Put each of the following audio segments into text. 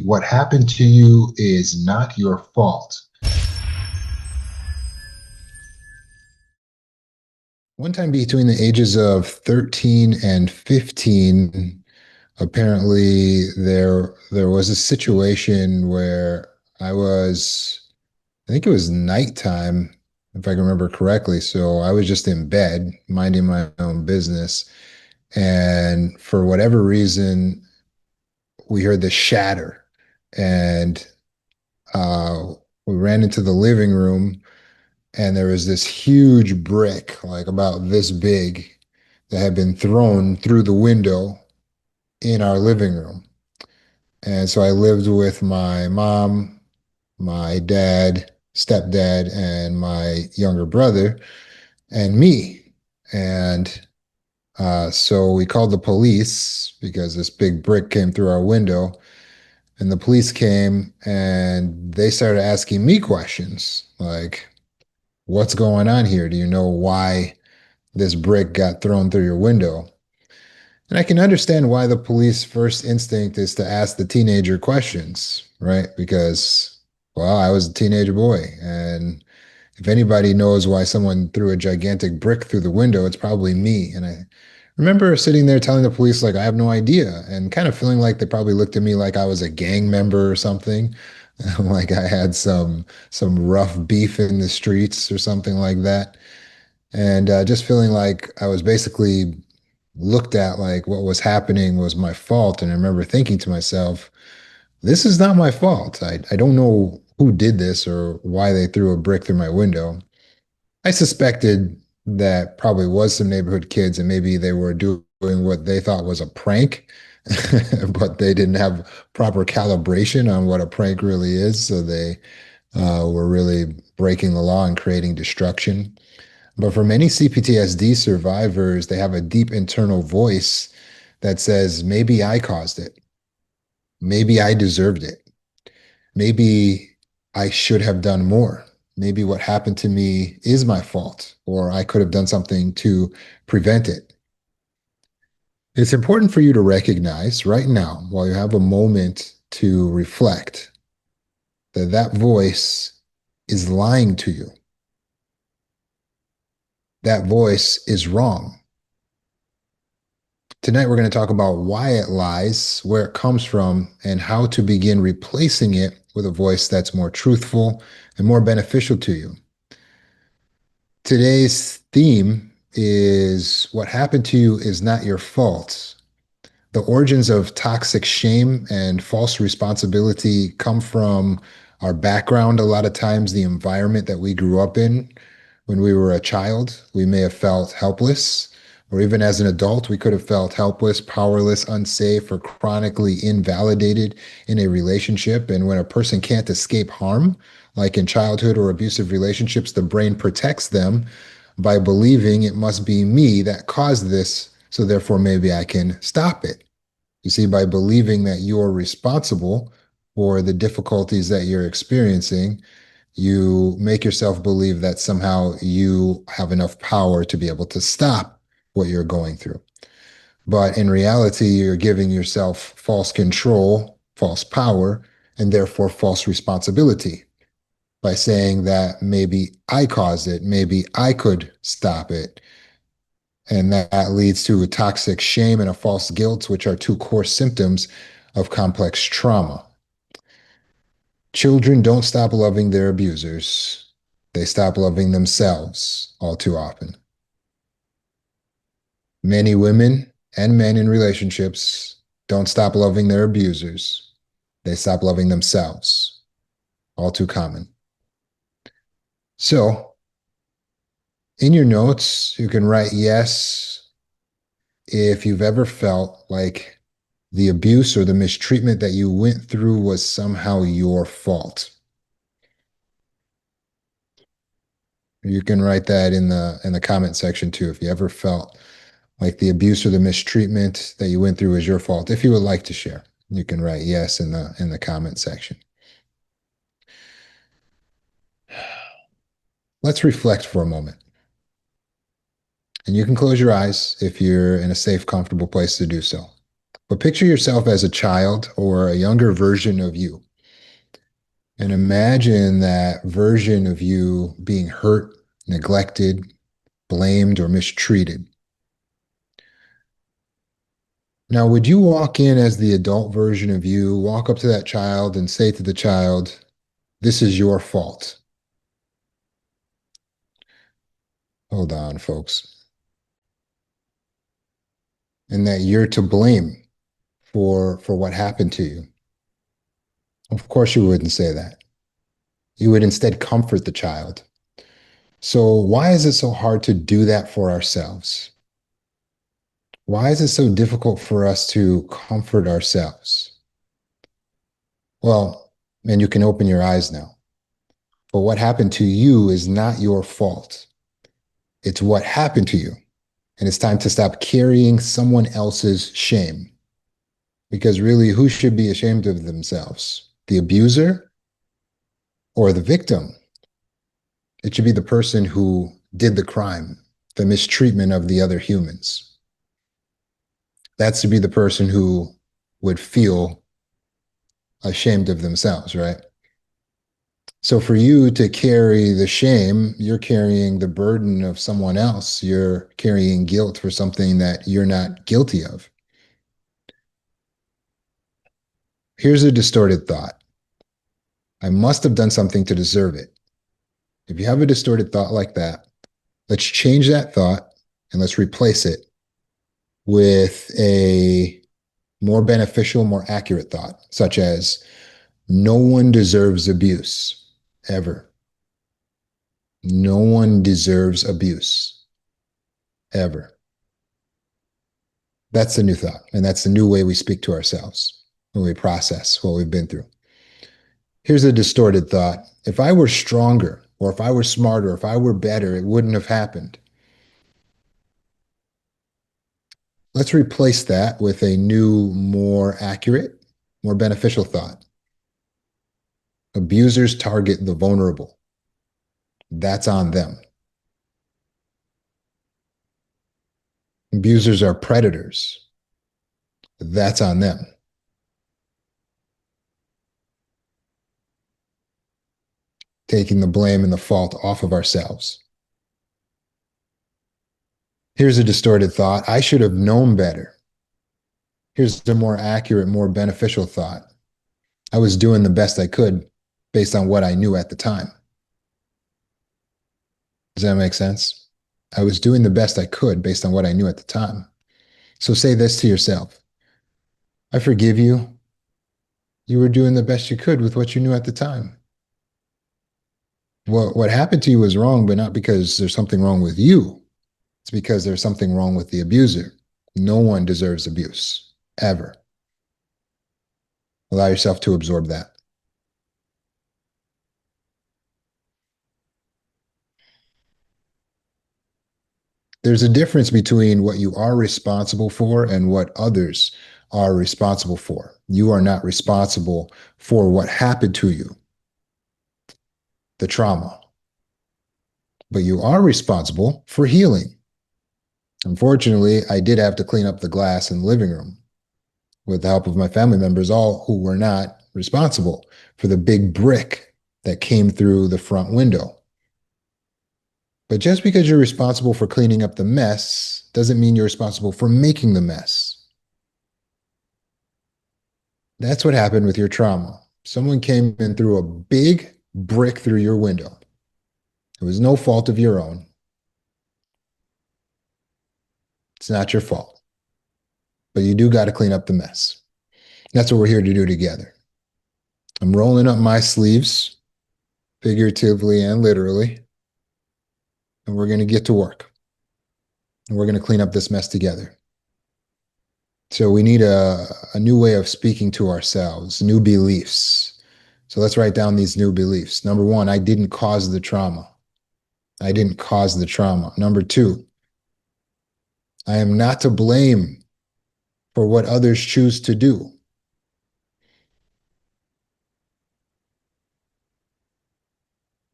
What happened to you is not your fault. One time between the ages of 13 and 15, apparently there was a situation where I think it was nighttime, if I can remember correctly. So I was just in bed minding my own business. And for whatever reason, we heard the shatter. And uh, we ran into the living room, and there was this huge brick, like about this big, that had been thrown through the window in our living room. And so I lived with my mom, my dad, stepdad, and my younger brother, and me. And so we called the police because this big brick came through our window. And the police came and they started asking me questions like, what's going on here? Do you know why this brick got thrown through your window? And I can understand why the police first instinct is to ask the teenager questions, right? Because, well, I was a teenage boy. And if anybody knows why someone threw a gigantic brick through the window, it's probably me. And I remember sitting there telling the police, like, I have no idea, and kind of feeling like they probably looked at me like I was a gang member or something. Like I had some rough beef in the streets or something like that. And just feeling like I was basically looked at like what was happening was my fault. And I remember thinking to myself, this is not my fault. I don't know who did this or why they threw a brick through my window. I suspected that probably was some neighborhood kids and maybe they were doing what they thought was a prank, but they didn't have proper calibration on what a prank really is. So they were really breaking the law and creating destruction. But for many CPTSD survivors, they have a deep internal voice that says, maybe I caused it. Maybe I deserved it. Maybe I should have done more. Maybe what happened to me is my fault, or I could have done something to prevent it. It's important for you to recognize right now, while you have a moment to reflect, that that voice is lying to you. That voice is wrong. Tonight, we're going to talk about why it lies, where it comes from, and how to begin replacing it with a voice that's more truthful and more beneficial to you. Today's theme is what happened to you is not your fault. The origins of toxic shame and false responsibility come from our background. A lot of times, the environment that we grew up in when we were a child, we may have felt helpless, or even as an adult, we could have felt helpless, powerless, unsafe, or chronically invalidated in a relationship. And when a person can't escape harm, like in childhood or abusive relationships, the brain protects them by believing it must be me that caused this, so therefore maybe I can stop it. You see, by believing that you're responsible for the difficulties that you're experiencing, you make yourself believe that somehow you have enough power to be able to stop what you're going through. But in reality, you're giving yourself false control, false power, and therefore false responsibility by saying that maybe I caused it, maybe I could stop it. And that leads to a toxic shame and a false guilt, which are two core symptoms of complex trauma. Children don't stop loving their abusers. They stop loving themselves all too often. Many women and men in relationships don't stop loving their abusers. They stop loving themselves, all too common. So, in your notes, you can write yes if you've ever felt like the abuse or the mistreatment that you went through was somehow your fault. You can write that in the comment section too. If you ever felt like the abuse or the mistreatment that you went through was your fault, if you would like to share, you can write yes in the comment section. Let's reflect for a moment. And you can close your eyes if you're in a safe, comfortable place to do so. But picture yourself as a child or a younger version of you. And imagine that version of you being hurt, neglected, blamed, or mistreated. Now, would you walk in as the adult version of you, walk up to that child and say to the child, "This is your fault"? Hold on, folks. And that you're to blame for what happened to you. Of course, you wouldn't say that. You would instead comfort the child. So, why is it so hard to do that for ourselves? Why is it so difficult for us to comfort ourselves? Well, and you can open your eyes now. But what happened to you is not your fault. It's what happened to you. And it's time to stop carrying someone else's shame. Because really, who should be ashamed of themselves? The abuser or the victim? It should be the person who did the crime, the mistreatment of the other humans. That's to be the person who would feel ashamed of themselves, right? So for you to carry the shame, you're carrying the burden of someone else. You're carrying guilt for something that you're not guilty of. Here's a distorted thought. I must have done something to deserve it. If you have a distorted thought like that, let's change that thought and let's replace it with a more beneficial, more accurate thought, such as no one deserves abuse ever. No one deserves abuse ever. That's the new thought. And that's the new way we speak to ourselves when we process what we've been through. Here's a distorted thought. If I were stronger, or if I were smarter, if I were better, it wouldn't have happened. Let's replace that with a new, more accurate, more beneficial thought. Abusers target the vulnerable. That's on them. Abusers are predators. That's on them. Taking the blame and the fault off of ourselves. Here's a distorted thought. I should have known better. Here's a more accurate, more beneficial thought. I was doing the best I could based on what I knew at the time. Does that make sense? I was doing the best I could based on what I knew at the time. So say this to yourself. I forgive you. You were doing the best you could with what you knew at the time. What happened to you was wrong, but not because there's something wrong with you. It's because there's something wrong with the abuser. No one deserves abuse, ever. Allow yourself to absorb that. There's a difference between what you are responsible for and what others are responsible for. You are not responsible for what happened to you, the trauma, but you are responsible for healing. Unfortunately, I did have to clean up the glass in the living room with the help of my family members, all who were not responsible for the big brick that came through the front window. But just because you're responsible for cleaning up the mess doesn't mean you're responsible for making the mess. That's what happened with your trauma. Someone came in through a big brick through your window. It was no fault of your own. It's not your fault. But you do got to clean up the mess. That's what we're here to do together. I'm rolling up my sleeves, figuratively and literally, and we're going to get to work. And we're going to clean up this mess together. So we need a new way of speaking to ourselves, new beliefs. So let's write down these new beliefs. Number one, I didn't cause the trauma. I didn't cause the trauma. Number two, I am not to blame for what others choose to do.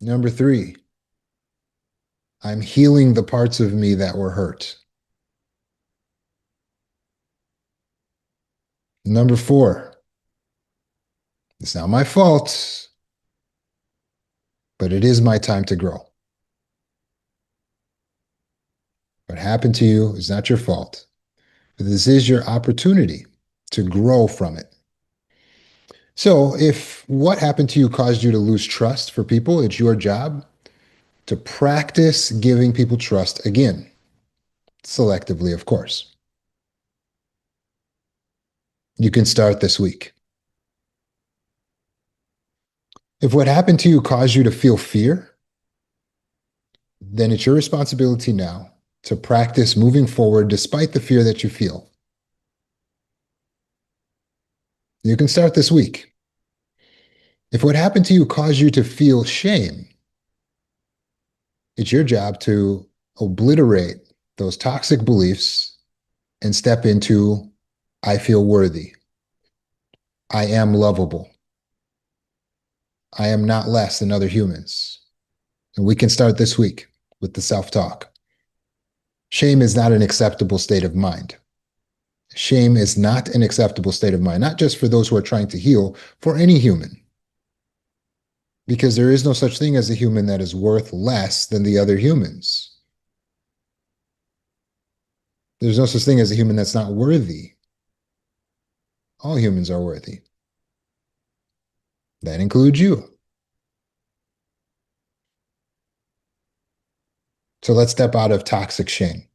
Number three, I'm healing the parts of me that were hurt. Number four, it's not my fault, but it is my time to grow. What happened to you is not your fault, but this is your opportunity to grow from it. So, if what happened to you caused you to lose trust for people, it's your job to practice giving people trust again, selectively, of course. You can start this week. If what happened to you caused you to feel fear, then it's your responsibility now to practice moving forward despite the fear that you feel. You can start this week. If what happened to you caused you to feel shame, it's your job to obliterate those toxic beliefs and step into I feel worthy. I am lovable. I am not less than other humans. And we can start this week with the self talk. Shame is not an acceptable state of mind. Shame is not an acceptable state of mind, not just for those who are trying to heal, for any human. Because there is no such thing as a human that is worth less than the other humans. There's no such thing as a human that's not worthy. All humans are worthy. That includes you. So let's step out of toxic shame.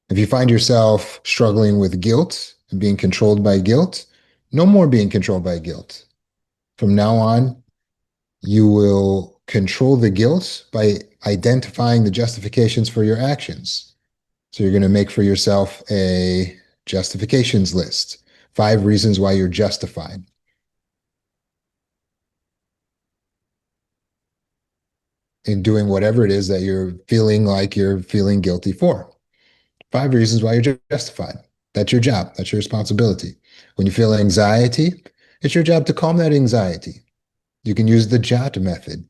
If you find yourself struggling with guilt and being controlled by guilt, no more being controlled by guilt. From now on, you will control the guilt by identifying the justifications for your actions. So you're going to make for yourself a justifications list, 5 reasons why you're justified. In doing whatever it is that you're feeling like you're feeling guilty for. 5 reasons why you're justified. That's your job. That's your responsibility. When you feel anxiety, it's your job to calm that anxiety. You can use the JOT method.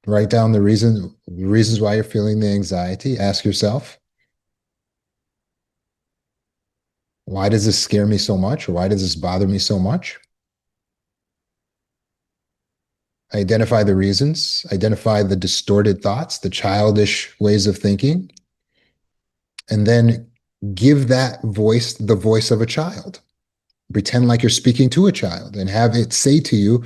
Write down the reasons why you're feeling the anxiety. Ask yourself, why does this scare me so much? Or why does this bother me so much? Identify the reasons, identify the distorted thoughts, the childish ways of thinking, and then give that voice the voice of a child. Pretend like you're speaking to a child and have it say to you,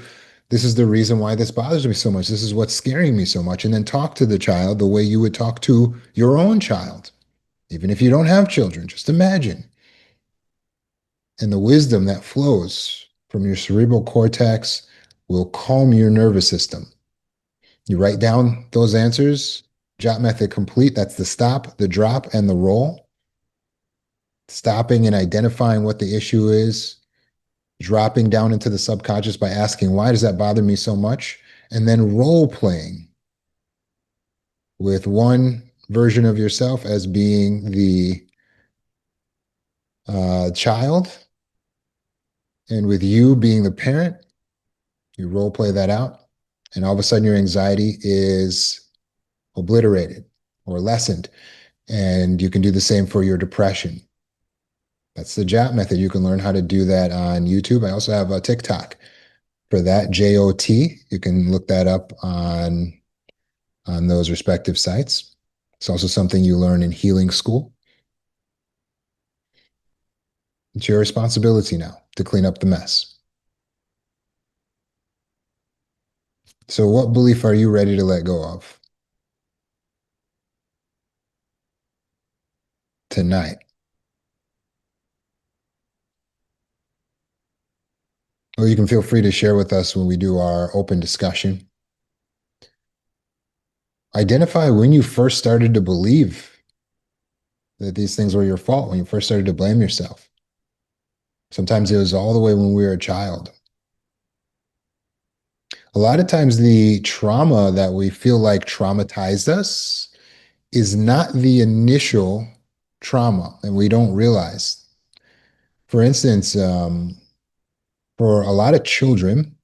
this is the reason why this bothers me so much. This is what's scaring me so much. And then talk to the child the way you would talk to your own child, even if you don't have children. Just imagine. And the wisdom that flows from your cerebral cortex will calm your nervous system. You write down those answers, JOT method complete. That's the stop, the drop, and the roll. Stopping and identifying what the issue is, dropping down into the subconscious by asking, why does that bother me so much? And then role playing with one version of yourself as being the child, and with you being the parent. You role play that out, and all of a sudden your anxiety is obliterated or lessened. And you can do the same for your depression. That's the JOT method. You can learn how to do that on YouTube. I also have a TikTok for that, JOT. You can look that up on those respective sites. It's also something you learn in healing school. It's your responsibility now to clean up the mess. So, what belief are you ready to let go of tonight? Or you can feel free to share with us when we do our open discussion. Identify when you first started to believe that these things were your fault, when you first started to blame yourself. Sometimes it was all the way when we were a child. A lot of times, the trauma that we feel like traumatized us is not the initial trauma, and we don't realize. For instance, for a lot of children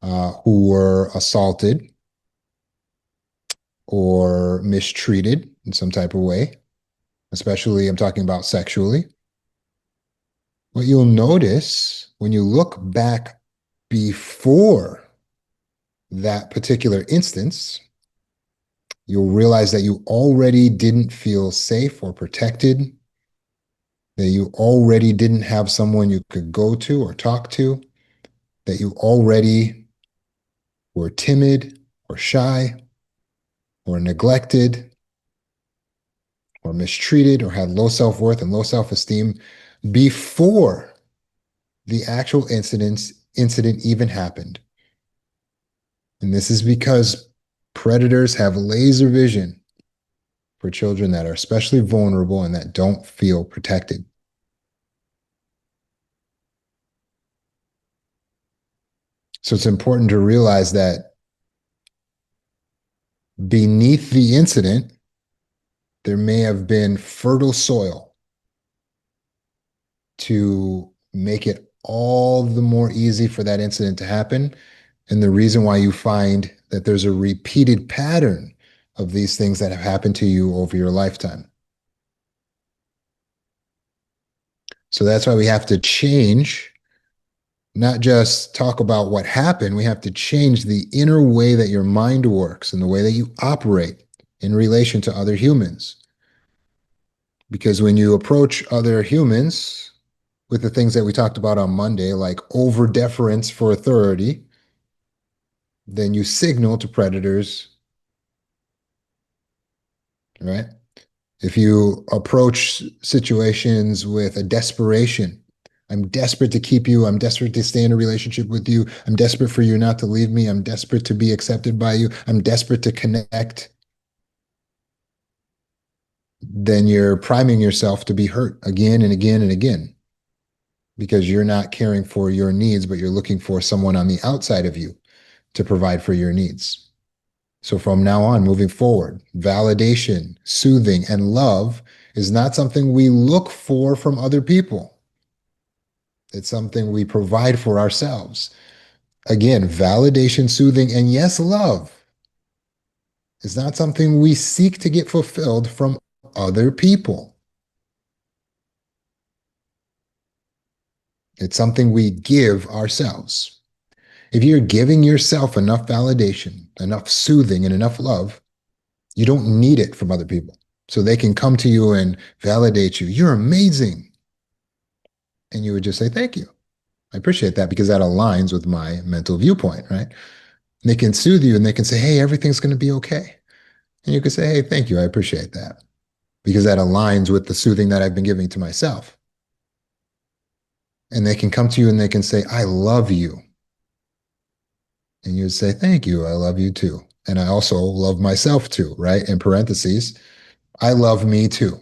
who were assaulted or mistreated in some type of way, especially I'm talking about sexually, What you'll notice when you look back before that particular instance, you'll realize that you already didn't feel safe or protected, that you already didn't have someone you could go to or talk to, that you already were timid or shy or neglected or mistreated or had low self-worth and low self-esteem before the actual incident even happened. And this is because predators have laser vision for children that are especially vulnerable and that don't feel protected. So it's important to realize that beneath the incident, there may have been fertile soil to make it all the more easy for that incident to happen. And the reason why you find that there's a repeated pattern of these things that have happened to you over your lifetime. So that's why we have to change, not just talk about what happened. We have to change the inner way that your mind works and the way that you operate in relation to other humans. Because when you approach other humans with the things that we talked about on Monday, like over deference for authority, then you signal to predators, right? If you approach situations with a desperation, I'm desperate to keep you. I'm desperate to stay in a relationship with you. I'm desperate for you not to leave me. I'm desperate to be accepted by you. I'm desperate to connect. Then you're priming yourself to be hurt again and again and again because you're not caring for your needs, but you're looking for someone on the outside of you to provide for your needs. So from now on, moving forward, validation, soothing, and love is not something we look for from other people. It's something we provide for ourselves. Again, validation, soothing, and yes, love is not something we seek to get fulfilled from other people. It's something we give ourselves. If you're giving yourself enough validation, enough soothing, and enough love, you don't need it from other people. So they can come to you and validate you. You're amazing. And you would just say, thank you. I appreciate that because that aligns with my mental viewpoint, right? And they can soothe you and they can say, hey, everything's going to be okay. And you can say, hey, thank you. I appreciate that because that aligns with the soothing that I've been giving to myself. And they can come to you and they can say, I love you. And you would say, thank you. I love you too. And I also love myself too, right? In parentheses, I love me too.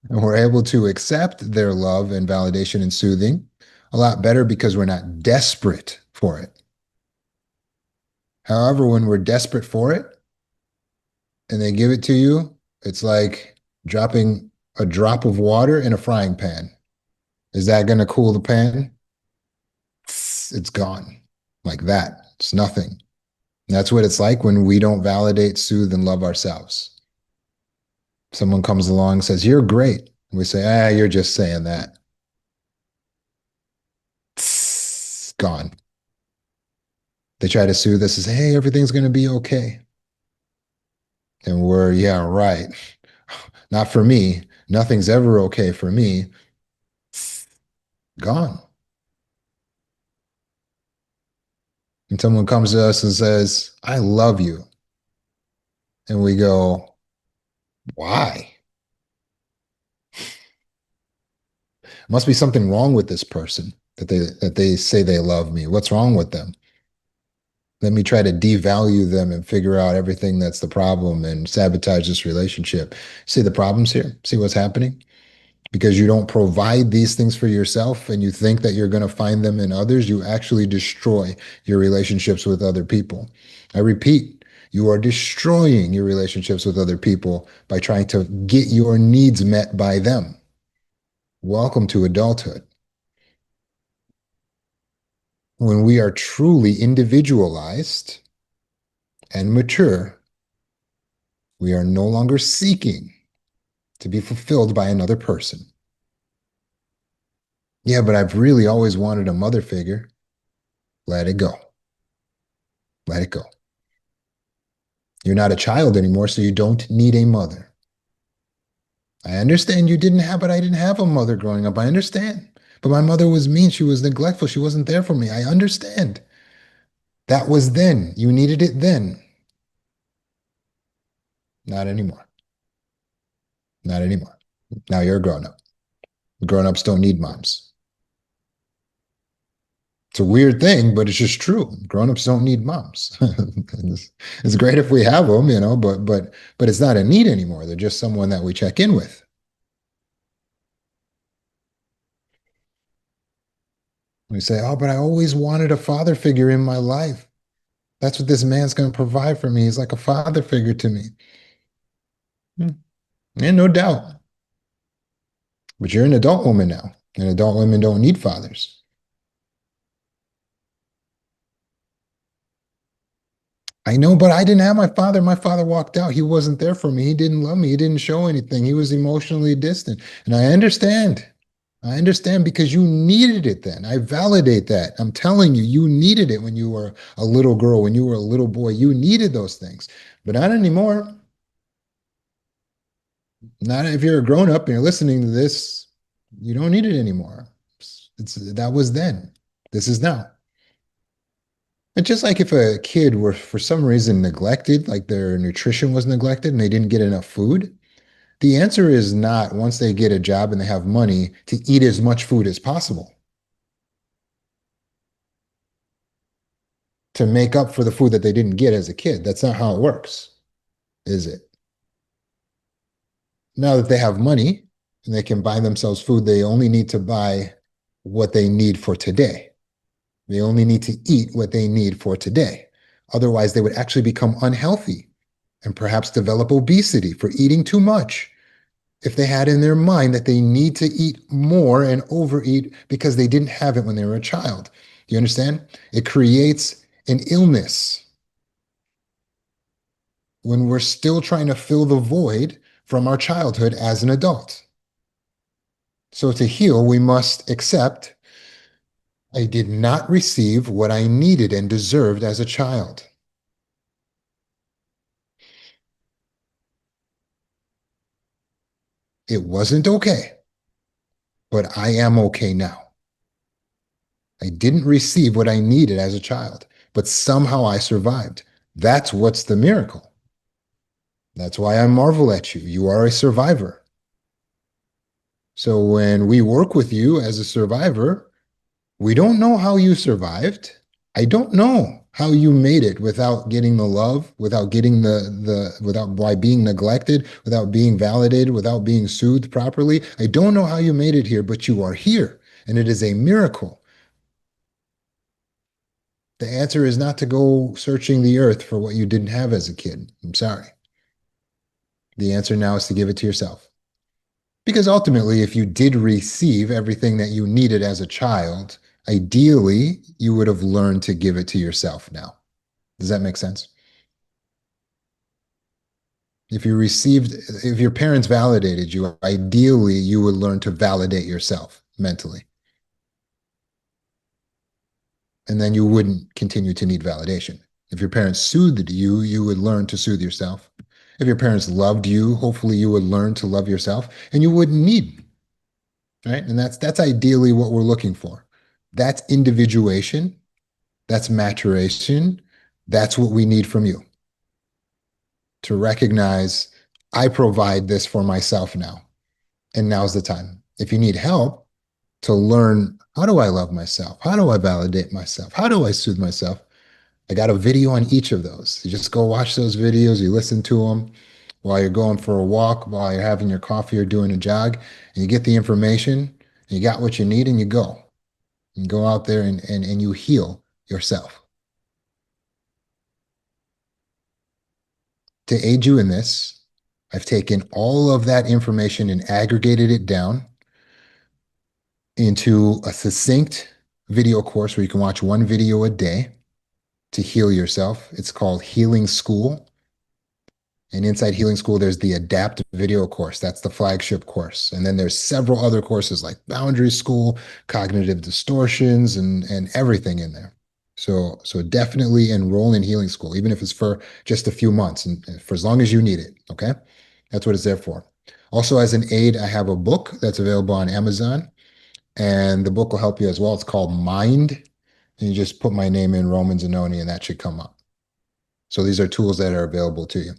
And we're able to accept their love and validation and soothing a lot better because we're not desperate for it. However, when we're desperate for it and they give it to you, it's like dropping a drop of water in a frying pan. Is that going to cool the pan? It's gone like that. It's nothing. And that's what it's like when we don't validate, soothe, and love ourselves. Someone comes along and says, you're great. And we say, ah, you're just saying that. It's gone. They try to soothe us and say, hey, everything's going to be okay. And we're, yeah, right. Not for me. Nothing's ever okay for me. Gone. And someone comes to us and says, I love you. And we go, why? Must be something wrong with this person that they say they love me. What's wrong with them? Let me try to devalue them and figure out everything that's the problem and sabotage this relationship. See the problems here? See what's happening? Because you don't provide these things for yourself and you think that you're going to find them in others, you actually destroy your relationships with other people. I repeat, you are destroying your relationships with other people by trying to get your needs met by them. Welcome to adulthood. When we are truly individualized and mature, we are no longer seeking to be fulfilled by another person. Yeah, but I've really always wanted a mother figure. Let it go. Let it go. You're not a child anymore, so you don't need a mother. I understand you didn't have, but I didn't have a mother growing up. I understand. But my mother was mean. She was neglectful. She wasn't there for me. I understand. That was then. You needed it then. Not anymore. Not anymore. Now you're a grown up. Grown ups don't need moms. It's a weird thing, but it's just true. Grown ups don't need moms. It's great if we have them, but it's not a need anymore. They're just someone that we check in with. We say, "Oh, but I always wanted a father figure in my life. That's what this man's going to provide for me. He's like a father figure to me." Hmm. Yeah, no doubt. But you're an adult woman now, and adult women don't need fathers. I know, but I didn't have my father. My father walked out. He wasn't there for me. He didn't love me. He didn't show anything. He was emotionally distant. And I understand. I understand because you needed it then. I validate that. I'm telling you, you needed it when you were a little girl, when you were a little boy. You needed those things, but not anymore. Not if you're a grown up and you're listening to this, you don't need it anymore. That was then. This is now. It's just like if a kid were for some reason neglected, like their nutrition was neglected and they didn't get enough food, the answer is not once they get a job and they have money to eat as much food as possible to make up for the food that they didn't get as a kid. That's not how it works, is it? Now that they have money and they can buy themselves food, they only need to buy what they need for today. They only need to eat what they need for today. Otherwise, they would actually become unhealthy and perhaps develop obesity for eating too much if they had in their mind that they need to eat more and overeat because they didn't have it when they were a child. Do you understand? It creates an illness when we're still trying to fill the void from our childhood as an adult. So to heal, we must accept I did not receive what I needed and deserved as a child. It wasn't okay, but I am okay now. I didn't receive what I needed as a child, but somehow I survived. That's what's the miracle. That's why I marvel at you. You are a survivor. So when we work with you as a survivor, we don't know how you survived. I don't know how you made it without getting the love, without getting without by being neglected, without being validated, without being soothed properly. I don't know how you made it here, but you are here, and it is a miracle. The answer is not to go searching the earth for what you didn't have as a kid. I'm sorry. The answer now is to give it to yourself. Because ultimately, if you did receive everything that you needed as a child, ideally, you would have learned to give it to yourself now. Does that make sense? If you received, if your parents validated you, ideally, you would learn to validate yourself mentally. And then you wouldn't continue to need validation. If your parents soothed you, you would learn to soothe yourself. If your parents loved you, hopefully you would learn to love yourself and you wouldn't need, right? And that's ideally what we're looking for. That's individuation, that's maturation, that's what we need from you to recognize I provide this for myself now, and now's the time. If you need help to learn how do I love myself? How do I validate myself? How do I soothe myself? I got a video on each of those. You just go watch those videos, you listen to them while you're going for a walk, while you're having your coffee or doing a jog, and you get the information, you got what you need, and you go. You go out there and you heal yourself. To aid you in this, I've taken all of that information and aggregated it down into a succinct video course where you can watch one video a day to heal yourself. It's called Healing School. And inside Healing School, there's the Adapt video course. That's the flagship course. And then there's several other courses like Boundary School, Cognitive Distortions, and everything in there. So definitely enroll in Healing School, even if it's for just a few months and for as long as you need it. Okay. That's what it's there for. Also, as an aid, I have a book that's available on Amazon, and the book will help you as well. It's called Mind. And you just put my name in, Roman Zanoni, and that should come up. So these are tools that are available to you.